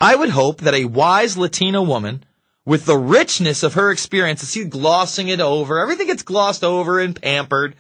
I would hope that a wise Latina woman with the richness of her experience, see, glossing it over, everything gets glossed over and pampered,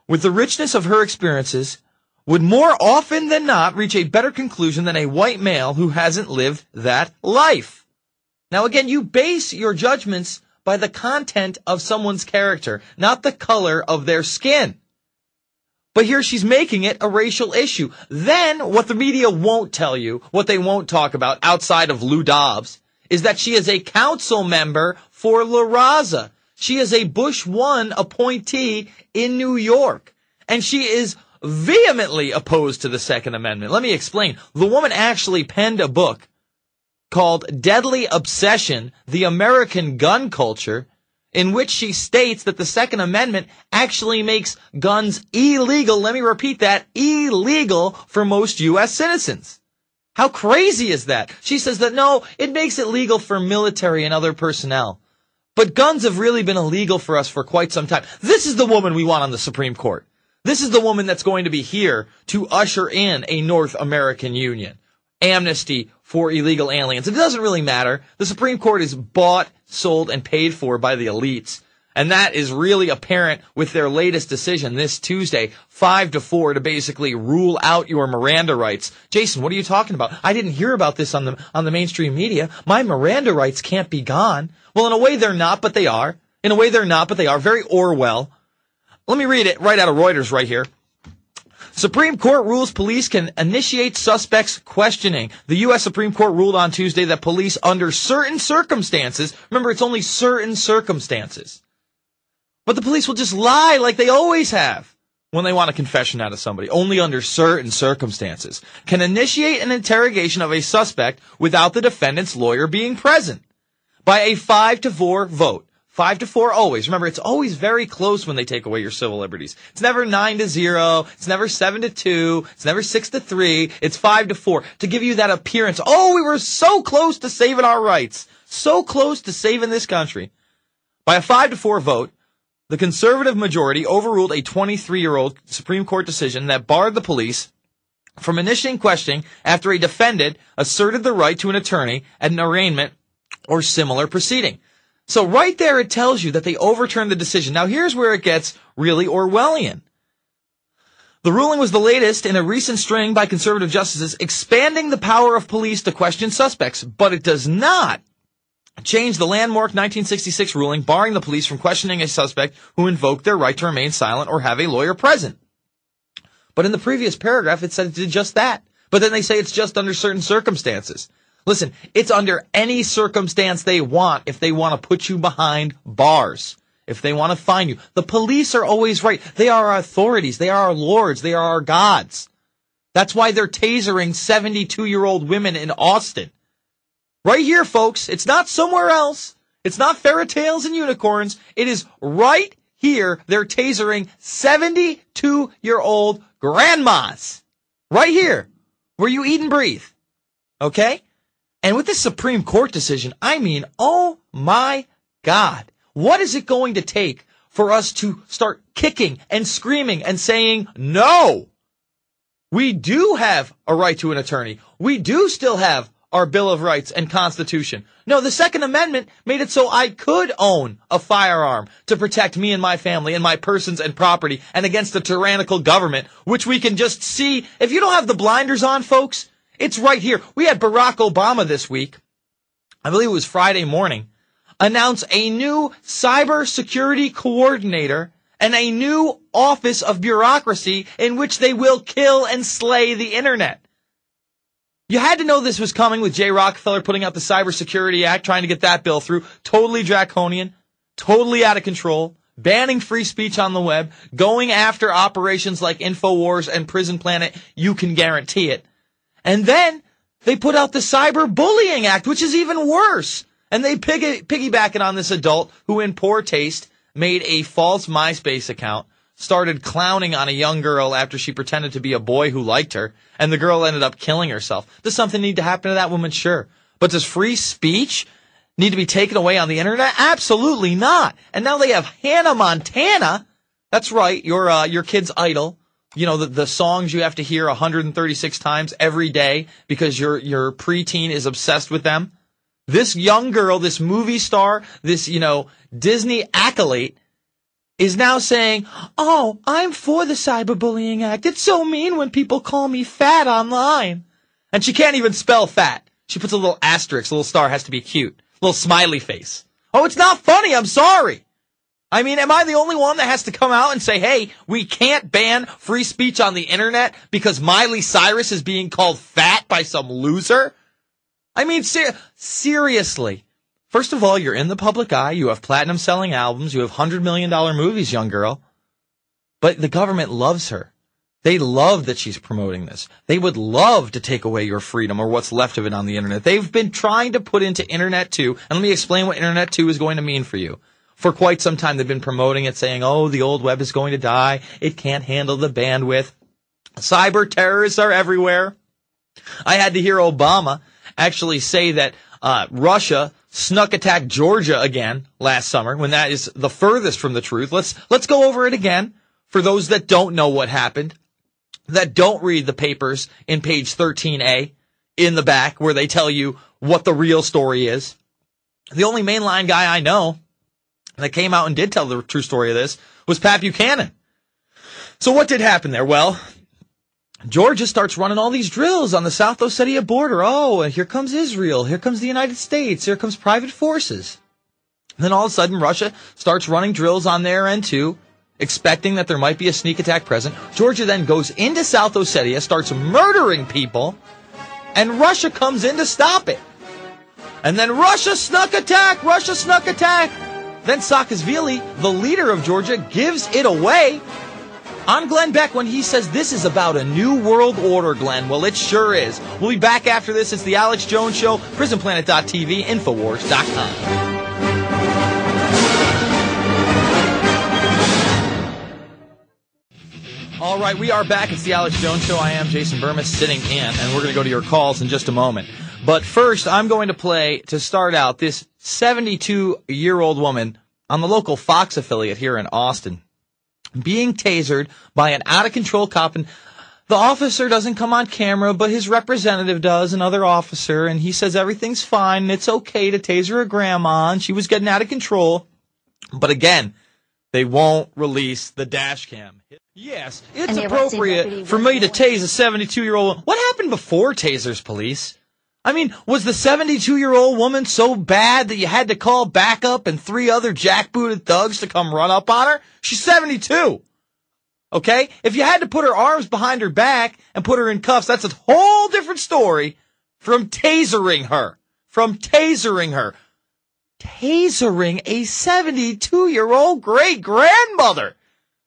with the richness of her experiences, would more often than not reach a better conclusion than a white male who hasn't lived that life. Now again, you base your judgments by the content of someone's character, not the color of their skin. But here she's making it a racial issue. Then, what the media won't tell you, what they won't talk about outside of Lou Dobbs, is that she is a council member for La Raza. She is a Bush 1 appointee in New York. And she is vehemently opposed to the Second Amendment. Let me explain. The woman actually penned a book called Deadly Obsession, The American Gun Culture, in which she states that the Second Amendment actually makes guns illegal, let me repeat that, illegal for most U.S. citizens. How crazy is that? She says that no, it makes it legal for military and other personnel. But guns have really been illegal for us for quite some time. This is the woman we want on the Supreme Court. This is the woman that's going to be here to usher in a North American Union. Amnesty for illegal aliens. It doesn't really matter. The Supreme Court is bought, sold, and paid for by the elites. And that is really apparent with their latest decision this Tuesday, 5-4, to basically rule out your Miranda rights. Jason, what are you talking about? I didn't hear about this on the mainstream media. My Miranda rights can't be gone. Well, in a way they're not, but they are. In a way they're not, but they are. Very Orwell. Let me read it right out of Reuters right here. Supreme Court rules police can initiate suspects' questioning. The U.S. Supreme Court ruled on Tuesday that police, under certain circumstances, remember it's only certain circumstances, but the police will just lie like they always have when they want a confession out of somebody, only under certain circumstances, can initiate an interrogation of a suspect without the defendant's lawyer being present by a 5-4 vote. 5-4 always. Remember, it's always very close when they take away your civil liberties. It's never 9-0. It's never 7-2. It's never 6-3. It's 5-4 to give you that appearance. Oh, we were so close to saving our rights. So close to saving this country. By a 5-4 vote, the conservative majority overruled a 23-year-old Supreme Court decision that barred the police from initiating questioning after a defendant asserted the right to an attorney at an arraignment or similar proceeding. So right there it tells you that they overturned the decision. Now here's where it gets really Orwellian. The ruling was the latest in a recent string by conservative justices expanding the power of police to question suspects, but it does not change the landmark 1966 ruling barring the police from questioning a suspect who invoked their right to remain silent or have a lawyer present. But in the previous paragraph it said it did just that. But then they say it's just under certain circumstances. Listen, it's under any circumstance they want if they want to put you behind bars, if they want to fine you. The police are always right. They are our authorities. They are our lords. They are our gods. That's why they're tasering 72-year-old women in Austin. Right here, folks. It's not somewhere else. It's not fairy tales and unicorns. It is right here. They're tasering 72-year-old grandmas. Right here, where you eat and breathe. Okay? And with this Supreme Court decision, I mean, oh my God, what is it going to take for us to start kicking and screaming and saying, no, we do have a right to an attorney. We do still have our Bill of Rights and Constitution. No, the Second Amendment made it so I could own a firearm to protect me and my family and my persons and property and against a tyrannical government, which we can just see. If you don't have the blinders on, folks, it's right here. We had Barack Obama this week, I believe it was Friday morning, announce a new cybersecurity coordinator and a new office of bureaucracy in which they will kill and slay the internet. You had to know this was coming with Jay Rockefeller putting out the Cybersecurity Act, trying to get that bill through. Totally draconian, totally out of control, banning free speech on the web, going after operations like InfoWars and Prison Planet. You can guarantee it. And then they put out the Cyberbullying Act, which is even worse. And they piggyback it on this adult who, in poor taste, made a false MySpace account, started clowning on a young girl after she pretended to be a boy who liked her, and the girl ended up killing herself. Does something need to happen to that woman? Sure. But does free speech need to be taken away on the internet? Absolutely not. And now they have Hannah Montana. That's right, your kid's idol, the songs you have to hear 136 times every day because your preteen is obsessed with them. This young girl, this movie star, this, Disney acolyte is now saying, oh, I'm for the Cyberbullying Act. It's so mean when people call me fat online. And she can't even spell fat. She puts a little asterisk, a little star, has to be cute. A little smiley face. Oh, it's not funny, I'm sorry. I mean, am I the only one that has to come out and say, hey, we can't ban free speech on the internet because Miley Cyrus is being called fat by some loser? I mean, seriously. First of all, you're in the public eye. You have platinum-selling albums. You have $100 million movies, young girl. But the government loves her. They love that she's promoting this. They would love to take away your freedom or what's left of it on the internet. They've been trying to put into Internet 2, and let me explain what Internet 2 is going to mean for you. For quite some time, they've been promoting it, saying, oh, the old web is going to die. It can't handle the bandwidth. Cyber terrorists are everywhere. I had to hear Obama actually say that Russia snuck attacked Georgia again last summer, when that is the furthest from the truth. Let's go over it again for those that don't know what happened, that don't read the papers in page 13A in the back where they tell you what the real story is. The only mainline guy I know that came out and did tell the true story of this was Pat Buchanan. So what did happen there? Well, Georgia starts running all these drills on the South Ossetia border. Oh, and here comes Israel. Here comes the United States. Here comes private forces. And then all of a sudden, Russia starts running drills on their end, too, expecting that there might be a sneak attack present. Georgia then goes into South Ossetia, starts murdering people, and Russia comes in to stop it. And then Russia snuck attack. Then Saakashvili, the leader of Georgia, gives it away on Glenn Beck when he says this is about a new world order, Glenn. Well, it sure is. We'll be back after this. It's the Alex Jones Show, PrisonPlanet.tv, Infowars.com. All right, we are back. It's the Alex Jones Show. I am Jason Bermas sitting in, and we're going to go to your calls in just a moment. But first, I'm going to play, to start out, this 72-year-old woman on the local Fox affiliate here in Austin being tasered by an out-of-control cop, and the officer doesn't come on camera, but his representative does, another officer, and he says everything's fine, and it's okay to taser a grandma, and she was getting out of control. But again, they won't release the dash cam. Yes, it's appropriate for me to tase a 72-year-old. What happened before tasers, police? I mean, was the 72-year-old woman so bad that you had to call backup and 3 other jackbooted thugs to come run up on her? She's 72. Okay? If you had to put her arms behind her back and put her in cuffs, that's a whole different story from tasering her. Tasering a 72-year-old great-grandmother.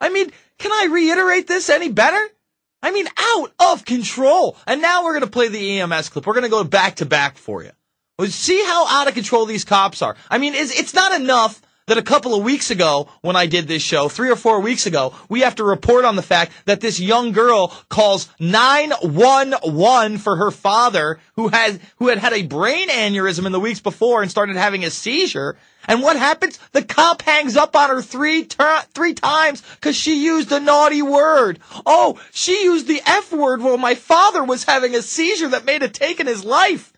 I mean, can I reiterate this any better? I mean, out of control. And now we're going to play the EMS clip. We're going to go back to back for you. See how out of control these cops are. I mean, it's not enough that a couple of weeks ago when I did this show, 3 or 4 weeks ago, we have to report on the fact that this young girl calls 911 for her father who had a brain aneurysm in the weeks before and started having a seizure. And what happens? The cop hangs up on her three times because she used a naughty word. Oh, she used the F word while my father was having a seizure that may have taken his life.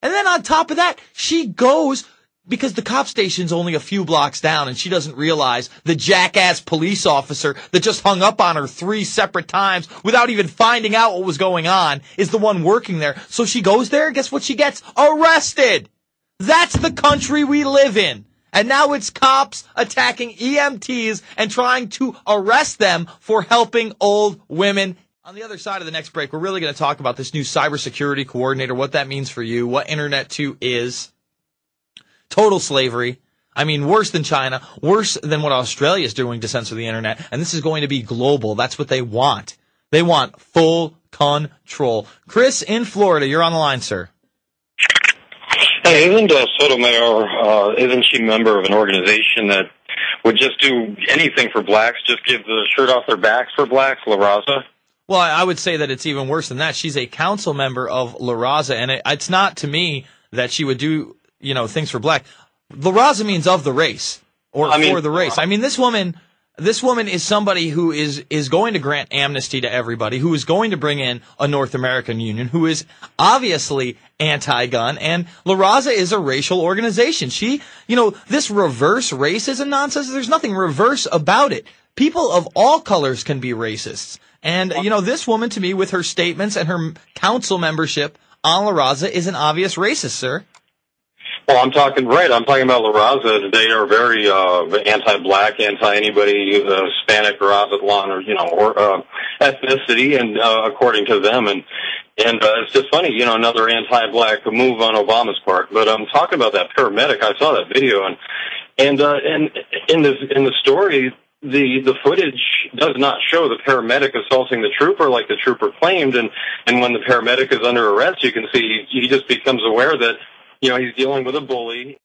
And then on top of that, she goes, because the cop station's only a few blocks down and she doesn't realize the jackass police officer that just hung up on her 3 separate times without even finding out what was going on is the one working there. So she goes there, guess what she gets? Arrested! That's the country we live in. And now it's cops attacking EMTs and trying to arrest them for helping old women. On the other side of the next break, we're really going to talk about this new cybersecurity coordinator, what that means for you, what Internet 2 is. Total slavery. I mean, worse than China, worse than what Australia is doing to censor the Internet. And this is going to be global. That's what they want. They want full control. Chris in Florida, you're on the line, sir. Hey, isn't Sotomayor, isn't she a member of an organization that would just do anything for blacks, just give the shirt off their backs for blacks, La Raza? Well, I would say that it's even worse than that. She's a council member of La Raza, and it's not to me that she would do, things for black. La Raza means of the race, or for the race. I mean, this woman This woman is somebody who is going to grant amnesty to everybody, who is going to bring in a North American Union, who is obviously anti-gun, and La Raza is a racial organization. This reverse racism nonsense, there's nothing reverse about it. People of all colors can be racists. And, this woman, to me, with her statements and her council membership on La Raza, is an obvious racist, sir. Well, I'm talking about La Raza. They are very anti-black, anti-anybody Hispanic or Azatlan or ethnicity, and according to them, and it's just funny, another anti-black move on Obama's part. But I'm talking about that paramedic. I saw that video, and in the story, the footage does not show the paramedic assaulting the trooper like the trooper claimed, and when the paramedic is under arrest, you can see he just becomes aware that he's dealing with a bully.